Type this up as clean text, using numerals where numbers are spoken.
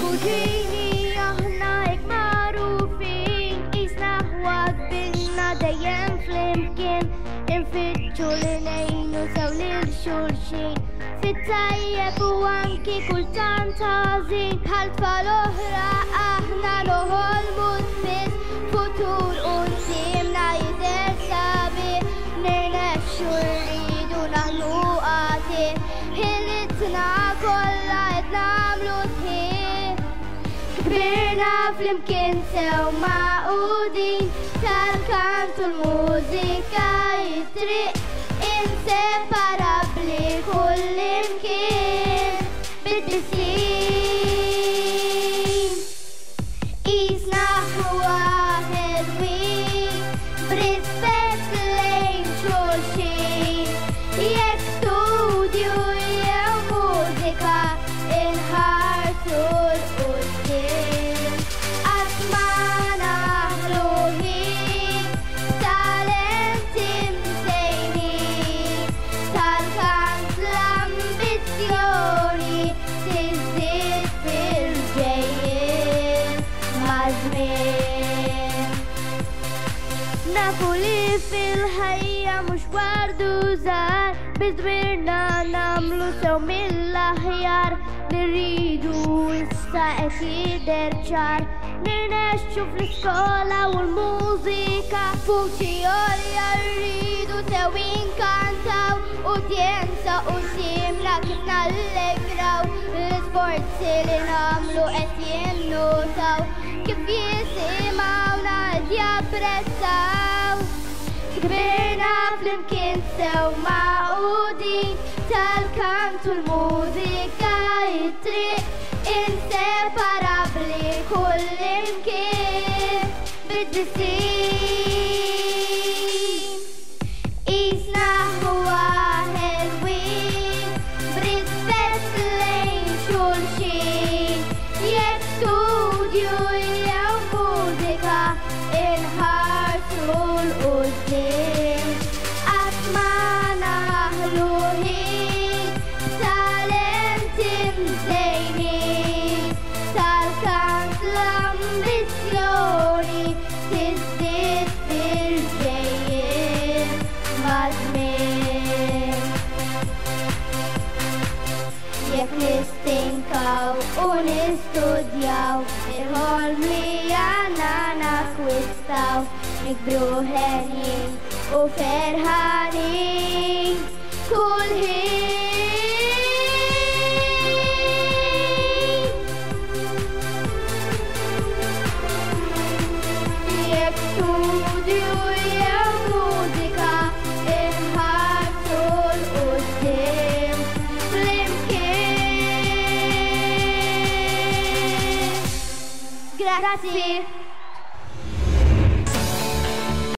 Kutini aħna ek marufin isna waqbilna dejjem flimkien infittxu li nejnu sew lil xulxin fit-tajjeb u anki kultant ħażin bħal tfal oħra aħna noħolmu spiss futur qudiemna jidher sabiħ nirnexxu rridu naħlu qatil ħilitna kollha qed nagħmlu sħiħ kbirna flimkien sew maqudin tal-kant u l-mużika jitriq inseparabbli kullimkien bid-dissin isna waħed wieħed b'rispett lejn xulxin jekk studju jew mużika inħarsu l-quddiem qatt ma naħlu ħin talenti msejnin tal-kant l-ambizzjoni tiżdied fil-ġejjien maż-żmien. Nafu li fil-ħajja mhux wardu żgħar biżwirna nagħmlu sew mill-aħjar li rridu issa qed jidher ċar nirnexxu fl-iskola u l-mużika vuċi għolja rridu sew inkantaw udjenza qudiemna kif nallegraw l-isforzi li nagħmlu qed jinnutaw kif jisimgħuna qed japprezzaw kbirna flimkien sew maqudin tal-kant u l-mużika jitriq inseparabbli kullimkien bid-dissin isna waħed wieħed b'rispett lejn xulxin jekk studju jew mużika inħarsu l-quddiem qatt ma naħlu ħin talenti msejnin tal-kant l-ambizzjoni tiżdied fil-ġejjien maż-żmien. Jekk nistinkaw u nistudjaw il-ħolm li għandna nakkwistaw nikbru ħerjin u ferħanin kull ħin. Jekk studju jew mużika inħarsu l-quddiem flimkien. Grazzi.